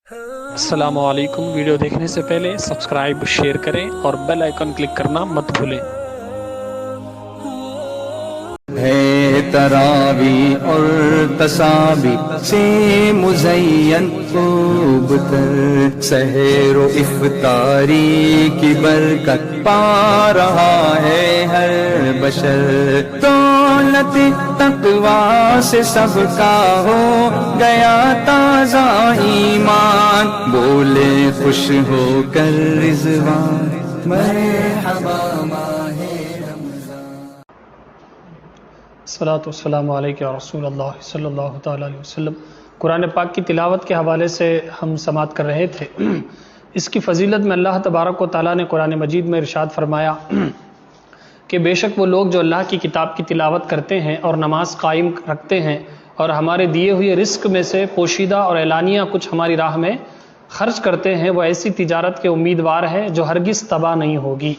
السلام علیکم۔ ویڈیو دیکھنے سے پہلے سبسکرائب شیئر کریں اور بیل آئیکن کلک کرنا مت بھولیں۔ ہے تراوی اور تسابی سے مزین خوب تر، سحر و افطاری کی برکت پا رہا ہے ہر بشر، دولت تقویٰ سے سب کا ہو گیا تازہ ایمان، بولے خوش ہو کر رضوان مرحبا ماہ الصلاۃ والسلام علیکہ یا رسول اللہ صلی اللہ تعالیٰ علیہ وسلم۔ قرآن پاک کی تلاوت کے حوالے سے ہم سماعت کر رہے تھے۔ اس کی فضیلت میں اللہ تبارک و تعالیٰ نے قرآن مجید میں ارشاد فرمایا کہ بے شک وہ لوگ جو اللہ کی کتاب کی تلاوت کرتے ہیں اور نماز قائم رکھتے ہیں اور ہمارے دیے ہوئے رزق میں سے پوشیدہ اور اعلانیہ کچھ ہماری راہ میں خرچ کرتے ہیں، وہ ایسی تجارت کے امیدوار ہے جو ہرگز تباہ نہیں ہوگی۔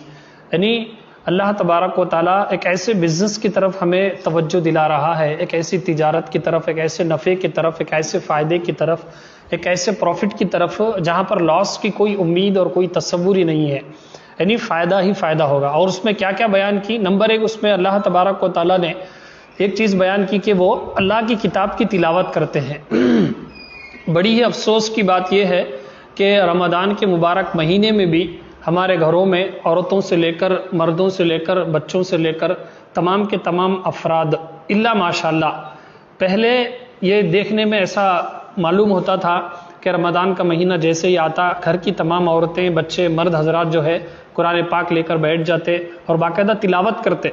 یعنی اللہ تبارک و تعالیٰ ایک ایسے بزنس کی طرف ہمیں توجہ دلا رہا ہے، ایک ایسی تجارت کی طرف، ایک ایسے نفع کی طرف، ایک ایسے فائدے کی طرف، ایک ایسے پروفٹ کی طرف جہاں پر لاس کی کوئی امید اور کوئی تصور ہی نہیں ہے، یعنی فائدہ ہی فائدہ ہوگا۔ اور اس میں کیا کیا بیان کی؟ نمبر ایک، اس میں اللہ تبارک و تعالیٰ نے ایک چیز بیان کی کہ وہ اللہ کی کتاب کی تلاوت کرتے ہیں۔ بڑی ہی افسوس کی بات یہ ہے کہ رمضان کے مبارک مہینے میں بھی ہمارے گھروں میں عورتوں سے لے کر مردوں سے لے کر بچوں سے لے کر تمام کے تمام افراد الا ماشاءاللہ، پہلے یہ دیکھنے میں ایسا معلوم ہوتا تھا کہ رمضان کا مہینہ جیسے ہی آتا گھر کی تمام عورتیں بچے مرد حضرات جو ہے قرآن پاک لے کر بیٹھ جاتے اور باقاعدہ تلاوت کرتے۔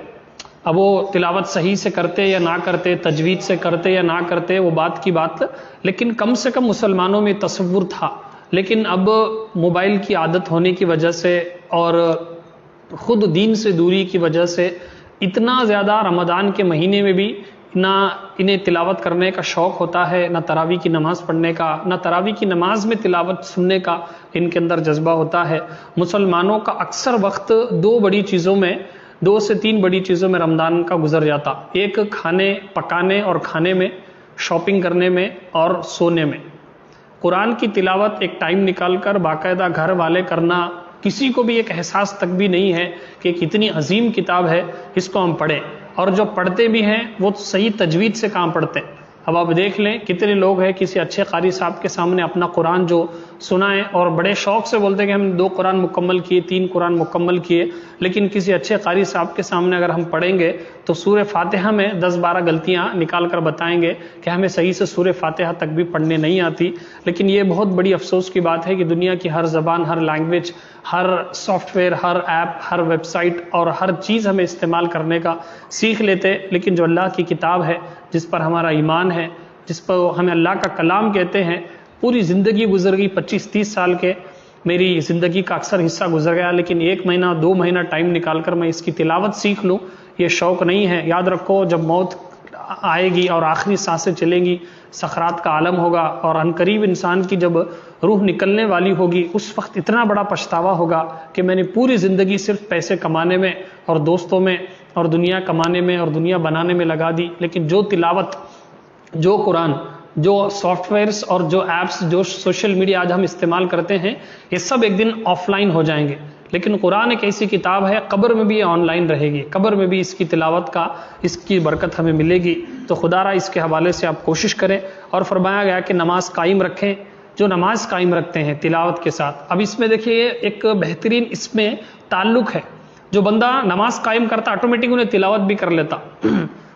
اب وہ تلاوت صحیح سے کرتے یا نہ کرتے، تجوید سے کرتے یا نہ کرتے، وہ بات کی بات، لیکن کم سے کم مسلمانوں میں تصور تھا۔ لیکن اب موبائل کی عادت ہونے کی وجہ سے اور خود دین سے دوری کی وجہ سے اتنا زیادہ رمضان کے مہینے میں بھی نہ انہیں تلاوت کرنے کا شوق ہوتا ہے، نہ تراویح کی نماز پڑھنے کا، نہ تراویح کی نماز میں تلاوت سننے کا ان کے اندر جذبہ ہوتا ہے۔ مسلمانوں کا اکثر وقت دو سے تین بڑی چیزوں میں رمضان کا گزر جاتا، ایک کھانے پکانے اور کھانے میں، شاپنگ کرنے میں اور سونے میں۔ قرآن کی تلاوت ایک ٹائم نکال کر باقاعدہ گھر والے کرنا، کسی کو بھی ایک احساس تک بھی نہیں ہے کہ ایک اتنی عظیم کتاب ہے اس کو ہم پڑھیں، اور جو پڑھتے بھی ہیں وہ صحیح تجوید سے کام پڑھتے ہیں۔ اب آپ دیکھ لیں کتنے لوگ ہیں کسی اچھے قاری صاحب کے سامنے اپنا قرآن جو سنائیں اور بڑے شوق سے بولتے ہیں کہ ہم 2 قرآن مکمل کیے، 3 قرآن مکمل کیے، لیکن کسی اچھے قاری صاحب کے سامنے اگر ہم پڑھیں گے تو سورہ فاتحہ میں 10-12 غلطیاں نکال کر بتائیں گے کہ ہمیں صحیح سے سورہ فاتحہ تک بھی پڑھنے نہیں آتی۔ لیکن یہ بہت بڑی افسوس کی بات ہے کہ دنیا کی ہر زبان، ہر لینگویج، ہر سافٹ ویئر، ہر ایپ، ہر ویب سائٹ اور ہر چیز ہمیں استعمال کرنے کا سیکھ لیتے، لیکن جو اللہ کی کتاب ہے، جس پر ہمارا ایمان ہے، جس پر ہمیں اللہ کا کلام کہتے ہیں، پوری زندگی گزر گئی، 25-30 سال کے میری زندگی کا اکثر حصہ گزر گیا، لیکن 1 مہینہ 2 مہینہ ٹائم نکال کر میں اس کی تلاوت سیکھ لوں، یہ شوق نہیں ہے۔ یاد رکھو جب موت آئے گی اور آخری سانسیں چلیں گی، سکرات کا عالم ہوگا، اور عنقریب انسان کی جب روح نکلنے والی ہوگی اس وقت اتنا بڑا پچھتاوا ہوگا کہ میں نے پوری زندگی صرف پیسے کمانے میں اور دوستوں میں اور دنیا کمانے میں اور دنیا بنانے میں لگا دی، لیکن جو تلاوت، جو قرآن، جو سافٹ ویئرز اور جو ایپس، جو سوشل میڈیا آج ہم استعمال کرتے ہیں، یہ سب ایک دن آف لائن ہو جائیں گے، لیکن قرآن ایک ایسی کتاب ہے قبر میں بھی یہ آن لائن رہے گی، قبر میں بھی اس کی تلاوت کا، اس کی برکت ہمیں ملے گی۔ تو خدا را اس کے حوالے سے آپ کوشش کریں، اور فرمایا گیا کہ نماز قائم رکھیں، جو نماز قائم رکھتے ہیں تلاوت کے ساتھ۔ اب اس میں دیکھیے ایک بہترین اس میں تعلق ہے، جو بندہ نماز قائم کرتا آٹومیٹک انہیں تلاوت بھی کر لیتا،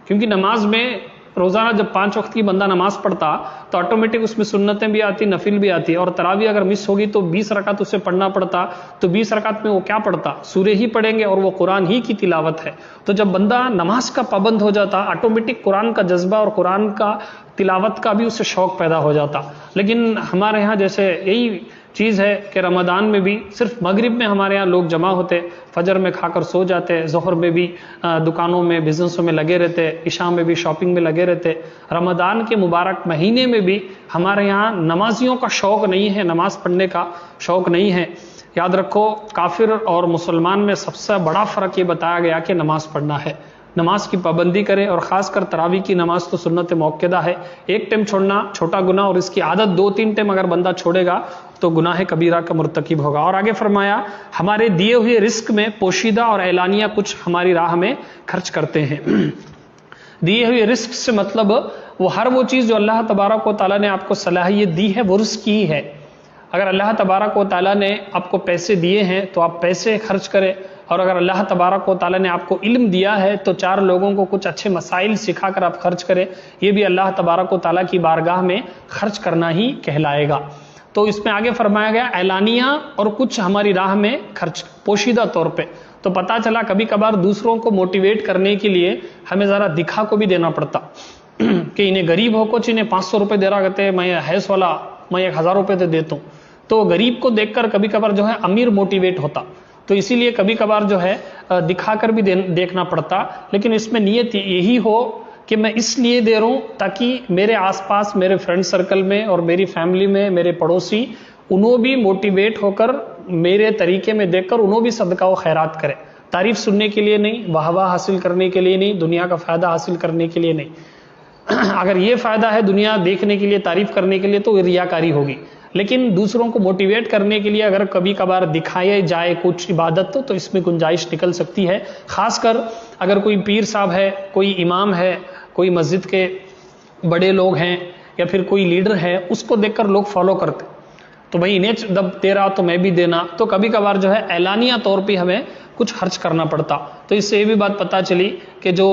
کیونکہ نماز میں روزانہ جب 5 وقت کی بندہ نماز پڑھتا تو آٹومیٹک اس میں سنتیں بھی آتی، نفل بھی آتی، اور تراویح اگر مس ہوگی تو 20 رکعت اسے پڑھنا پڑتا، تو 20 رکعت میں وہ کیا پڑھتا؟ سورہ ہی پڑھیں گے، اور وہ قرآن ہی کی تلاوت ہے۔ تو جب بندہ نماز کا پابند ہو جاتا آٹومیٹک قرآن کا جذبہ اور قرآن کا تلاوت کا بھی اسے شوق پیدا ہو جاتا۔ لیکن ہمارے ہاں جیسے یہی چیز ہے کہ رمضان میں بھی صرف مغرب میں ہمارے ہاں لوگ جمع ہوتے، فجر میں کھا کر سو جاتے، ظہر میں بھی دکانوں میں بزنسوں میں لگے رہتے، عشاء میں بھی شاپنگ میں لگے رہتے۔ رمضان کے مبارک مہینے میں بھی ہمارے یہاں نمازیوں کا شوق نہیں ہے، نماز پڑھنے کا شوق نہیں ہے۔ یاد رکھو کافر اور مسلمان میں سب سے بڑا فرق یہ بتایا گیا کہ نماز پڑھنا ہے۔ نماز کی پابندی کرے، اور خاص کر تراویح کی نماز تو سنت موقدہ ہے، ایک ٹائم چھوڑنا چھوٹا گناہ، اور اس کی عادت 2-3 ٹائم اگر بندہ چھوڑے گا تو گناہ کبیرہ کا مرتکب ہوگا۔ اور آگے فرمایا ہمارے دیے ہوئے رزق میں پوشیدہ اور اعلانیہ کچھ ہماری راہ میں خرچ کرتے ہیں۔ دیے ہوئے رزق سے مطلب وہ ہر وہ چیز جو اللہ تبارک و تعالیٰ نے آپ کو صلاحیت دی ہے وہ رزق ہی ہے۔ اگر اللہ تبارک و تعالیٰ نے آپ کو پیسے دیے ہیں تو آپ پیسے خرچ کریں، اور اگر اللہ تبارک و تعالیٰ نے آپ کو علم دیا ہے تو 4 لوگوں کو کچھ اچھے مسائل سکھا کر آپ خرچ کریں، یہ بھی اللہ تبارک و تعالیٰ کی بارگاہ میں خرچ کرنا ہی کہلائے گا۔ تو اس میں آگے فرمایا گیا اعلانیہ اور کچھ ہماری راہ میں خرچ پوشیدہ طور پہ۔ تو پتہ چلا کبھی کبھار دوسروں کو موٹیویٹ کرنے کے لیے ہمیں ذرا دکھا کو بھی دینا پڑتا کہ انہیں غریب ہو کچھ انہیں 500 روپے دے رہا کہتے میں حیث والا میں 1000 روپے دے دیتا ہوں، تو غریب کو دیکھ کر کبھی کبھار جو ہے امیر موٹیویٹ ہوتا، تو اسی لیے کبھی کبھار جو ہے دکھا کر بھی دیکھنا پڑتا، لیکن اس میں نیت یہی ہو کہ میں اس لیے دے رہا ہوں تاکہ میرے آس پاس میرے فرینڈ سرکل میں اور میری فیملی میں میرے پڑوسی انہوں بھی موٹیویٹ ہو کر میرے طریقے میں دیکھ کر انہوں بھی صدقہ و خیرات کرے، تعریف سننے کے لیے نہیں، واہ واہ حاصل کرنے کے لیے نہیں، دنیا کا فائدہ حاصل کرنے کے لیے نہیں۔ اگر یہ فائدہ ہے دنیا دیکھنے کے لیے، تعریف کرنے کے لیے، تو ریاکاری ہوگی، لیکن دوسروں کو موٹیویٹ کرنے کے لیے اگر کبھی کبھار دکھایا جائے کچھ عبادت تو اس میں گنجائش نکل سکتی ہے، خاص کر اگر کوئی پیر صاحب ہے، کوئی امام ہے، کوئی مسجد کے بڑے لوگ ہیں، یا پھر کوئی لیڈر ہے، اس کو دیکھ کر لوگ فالو کرتے، تو بھائی انہیں جب دے رہا تو میں بھی دینا، تو کبھی کبھار جو ہے اعلانیہ طور پہ ہمیں کچھ خرچ کرنا پڑتا۔ تو اس سے یہ بھی بات پتہ چلی کہ جو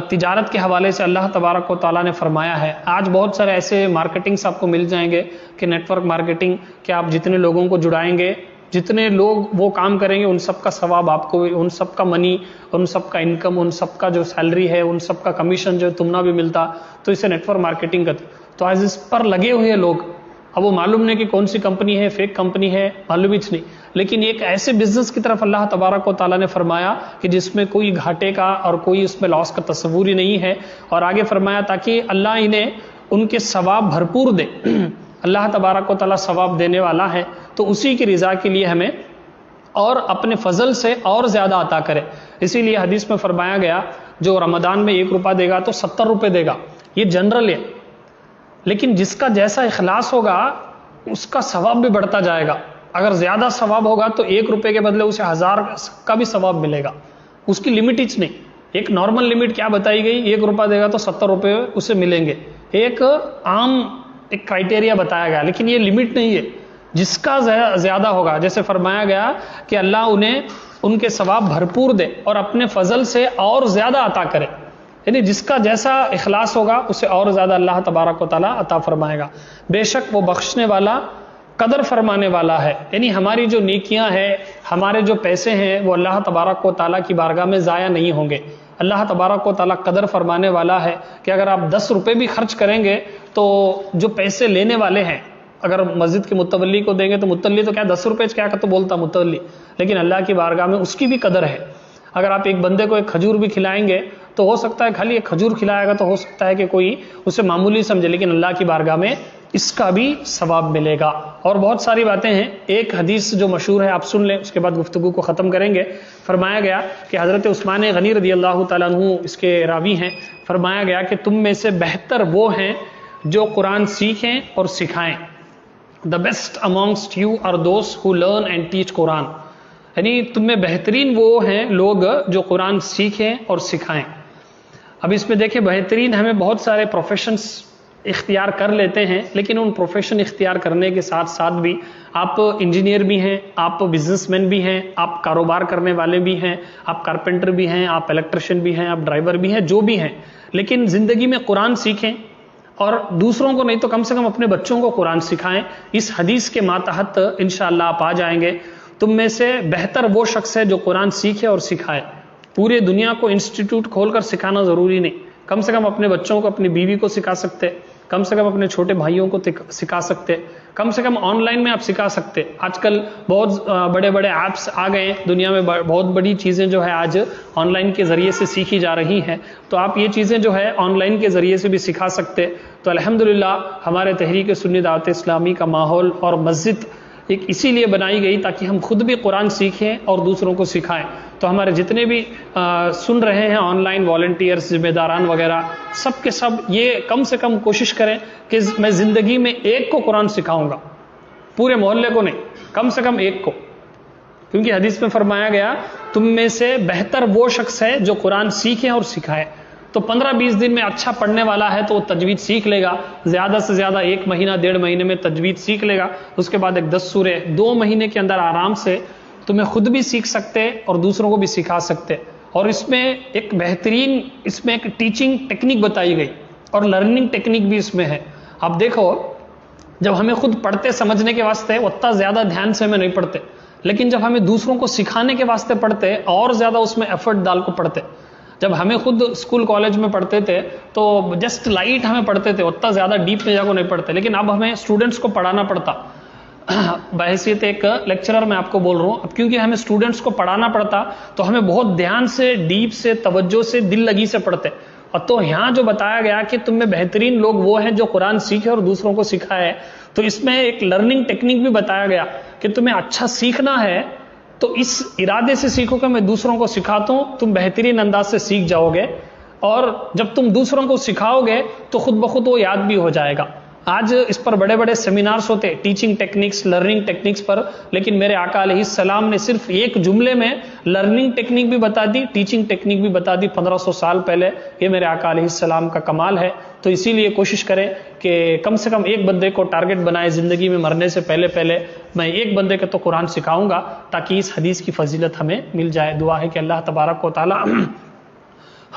تجارت کے حوالے سے اللہ تبارک و تعالیٰ نے فرمایا ہے، آج بہت سارے ایسے مارکیٹنگس آپ کو مل جائیں گے کہ نیٹ ورک مارکیٹنگ، کہ آپ جتنے لوگوں کو جڑائیں گے، جتنے لوگ وہ کام کریں گے، ان سب کا ثواب آپ کو، ان سب کا منی، ان سب کا انکم، ان سب کا جو سیلری ہے، ان سب کا کمیشن جو تمنا بھی ملتا، تو اسے نیٹ ورک مارکیٹنگ کرتے۔ تو آج اس پر لگے ہوئے لوگ، اب وہ معلوم نہیں کہ کون سی کمپنی ہے، فیک کمپنی ہے، معلوم ہی نہیں، لیکن ایک ایسے بزنس کی طرف اللہ تبارک و تعالیٰ نے فرمایا کہ جس میں کوئی گھاٹے کا اور کوئی اس میں لاس کا تصور ہی نہیں ہے، اور آگے فرمایا تاکہ اللہ انہیں ان کے ثواب بھرپور دے۔ اللہ تبارک و تعالیٰ ثواب دینے والا ہے، تو اسی کی رضا کے لیے ہمیں اور اپنے فضل سے اور زیادہ عطا کرے۔ اسی لیے حدیث میں فرمایا گیا جو رمضان میں 1 روپیہ دے گا تو 70 روپے دے گا، یہ جنرل ہے، لیکن جس کا جیسا اخلاص ہوگا اس کا ثواب بھی بڑھتا جائے گا۔ اگر زیادہ ثواب ہوگا تو 1 روپے کے بدلے اسے 1000 کا بھی ثواب ملے گا، اس کی لمٹ ہی نہیں۔ ایک نارمل لمٹ کیا بتائی گئی، 1 روپیہ دے گا تو 70 روپے اسے ملیں گے، ایک عام ایک کرائٹیریا بتایا گیا، لیکن یہ لمٹ نہیں ہے، جس کا زیادہ ہوگا، جیسے فرمایا گیا کہ اللہ انہیں ان کے ثواب بھرپور دے اور اپنے فضل سے اور زیادہ عطا کرے، یعنی جس کا جیسا اخلاص ہوگا اسے اور زیادہ اللہ تبارک و تعالیٰ عطا فرمائے گا۔ بے شک وہ بخشنے والا، قدر فرمانے والا ہے، یعنی ہماری جو نیکیاں ہیں، ہمارے جو پیسے ہیں، وہ اللہ تبارک و تعالیٰ کی بارگاہ میں ضائع نہیں ہوں گے۔ اللہ تبارک و تعالیٰ قدر فرمانے والا ہے کہ اگر آپ 10 روپے بھی خرچ کریں گے تو جو پیسے لینے والے ہیں، اگر مسجد کے متولی کو دیں گے تو متولی تو کیا 10 روپے کیا تو بولتا متولی، لیکن اللہ کی بارگاہ میں اس کی بھی قدر ہے۔ اگر آپ ایک بندے کو ایک کھجور بھی کھلائیں گے تو ہو سکتا ہے خالی ایک کھجور کھلائے گا تو ہو سکتا ہے کہ کوئی اسے معمولی سمجھے، لیکن اللہ کی بارگاہ میں اس کا بھی ثواب ملے گا۔ اور بہت ساری باتیں ہیں، ایک حدیث جو مشہور ہے آپ سن لیں، اس کے بعد گفتگو کو ختم کریں گے۔ فرمایا گیا کہ حضرت عثمان غنی رضی اللہ تعالیٰ عنہ اس کے راوی ہیں، فرمایا گیا کہ تم میں سے بہتر وہ ہیں جو قرآن سیکھیں اور سکھائیں۔ The best amongst you are those who learn and teach قرآن، یعنی تم میں بہترین وہ ہیں لوگ جو قرآن سیکھیں اور سکھائیں۔ اب اس میں دیکھیں بہترین ہمیں بہت سارے پروفیشنز اختیار کر لیتے ہیں، لیکن ان پروفیشن اختیار کرنے کے ساتھ ساتھ بھی آپ انجینئر بھی ہیں، آپ بزنس مین بھی ہیں، آپ کاروبار کرنے والے بھی ہیں، آپ کارپینٹر بھی ہیں، آپ الیکٹریشین بھی ہیں، آپ ڈرائیور بھی ہیں، جو بھی ہیں، لیکن زندگی میں قرآن سیکھیں اور دوسروں کو نہیں تو کم سے کم اپنے بچوں کو قرآن سکھائیں۔ اس حدیث کے ماتحت انشاءاللہ آپ آ جائیں گے۔ تم میں سے بہتر وہ شخص ہے جو قرآن سیکھے اور سکھائے۔ پورے دنیا کو انسٹیٹیوٹ کھول کر سکھانا ضروری نہیں، کم سے کم اپنے بچوں کو، اپنی بیوی کو سکھا سکتے، کم سے کم اپنے چھوٹے بھائیوں کو سکھا سکتے، کم سے کم آن لائن میں آپ سکھا سکتے۔ آج کل بہت بڑے بڑے ایپس آ گئے ہیں دنیا میں، بہت بڑی چیزیں جو ہے آج آن لائن کے ذریعے سے سیکھی جا رہی ہیں، تو آپ یہ چیزیں جو ہے آن لائن کے ذریعے سے بھی سکھا سکتے۔ تو الحمدللہ ہمارے تحریک سنی دعوت اسلامی کا ماحول اور مسجد ایک اسی لیے بنائی گئی تاکہ ہم خود بھی قرآن سیکھیں اور دوسروں کو سکھائیں. تو ہمارے جتنے بھی سن رہے ہیں آن لائن والنٹیئرز، ذمہ داران وغیرہ، سب کے سب یہ کم سے کم کوشش کریں کہ میں زندگی میں ایک کو قرآن سکھاؤں گا، پورے محلے کو نہیں، کم سے کم ایک کو. کیونکہ حدیث میں فرمایا گیا تم میں سے بہتر وہ شخص ہے جو قرآن سیکھے اور سکھائے. تو 15-20 دن میں اچھا پڑھنے والا ہے تو وہ تجوید سیکھ لے گا، زیادہ سے زیادہ 1 مہینہ 1.5 مہینے میں تجوید سیکھ لے گا. اس کے بعد ایک 10 سورے 2 مہینے کے اندر آرام سے تمہیں خود بھی سیکھ سکتے اور دوسروں کو بھی سکھا سکتے. اور اس میں ایک بہترین ایک ٹیچنگ ٹیکنیک بتائی گئی اور لرننگ ٹیکنیک بھی اس میں ہے. آپ دیکھو جب ہمیں خود پڑھتے سمجھنے کے واسطے اتنا زیادہ دھیان سے ہمیں نہیں پڑھتے، لیکن جب ہمیں دوسروں کو سکھانے کے واسطے پڑھتے اور زیادہ اس میں ایفرٹ ڈال کو پڑھتے. جب ہمیں خود اسکول کالج میں پڑھتے تھے تو جسٹ لائٹ ہمیں پڑھتے تھے، اتنا زیادہ ڈیپ میں جا کو نہیں پڑھتے، لیکن اب ہمیں اسٹوڈنٹس کو پڑھانا پڑتا. بحیثیت ایک لیکچرر میں آپ کو بول رہا ہوں، اب کیونکہ ہمیں اسٹوڈنٹس کو پڑھانا پڑتا تو ہمیں بہت دھیان سے، ڈیپ سے، توجہ سے، دل لگی سے پڑھتے. اور تو یہاں جو بتایا گیا کہ تم میں بہترین لوگ وہ ہیں جو قرآن سیکھے اور دوسروں کو سکھائے، تو اس میں ایک لرننگ ٹیکنیک بھی بتایا گیا کہ تمہیں اچھا سیکھنا ہے تو اس ارادے سے سیکھو کہ میں دوسروں کو سکھاتا ہوں، تم بہترین انداز سے سیکھ جاؤ گے. اور جب تم دوسروں کو سکھاؤ گے تو خود بخود وہ یاد بھی ہو جائے گا. آج اس پر بڑے بڑے سیمینارز ہوتے ٹیچنگ ٹیکنیکس، لرننگ ٹیکنیکس پر، لیکن میرے آقا علیہ السلام نے صرف ایک جملے میں لرننگ ٹیکنیک بھی بتا دی، ٹیچنگ ٹیکنیک بھی بتا دی 1500 سال پہلے. یہ میرے آقا علیہ السلام کا کمال ہے. تو اسی لیے کوشش کریں کہ کم سے کم ایک بندے کو ٹارگٹ بنائے زندگی میں مرنے سے پہلے میں ایک بندے کے تو قرآن سکھاؤں گا تاکہ اس حدیث کی فضیلت ہمیں مل جائے. دعا ہے کہ اللہ تبارک و تعالی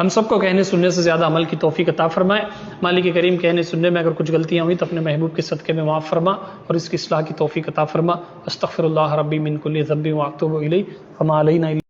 ہم سب کو کہنے سننے سے زیادہ عمل کی توفیق عطا فرمائے. مالک کریم کہنے سننے میں اگر کچھ غلطیاں ہوئی تو اپنے محبوب کے صدقے میں معاف فرما اور اس کی اصلاح کی توفیق عطا فرما. استغفر اللہ ربی من کل ذنب واتوب الیہ وما علینا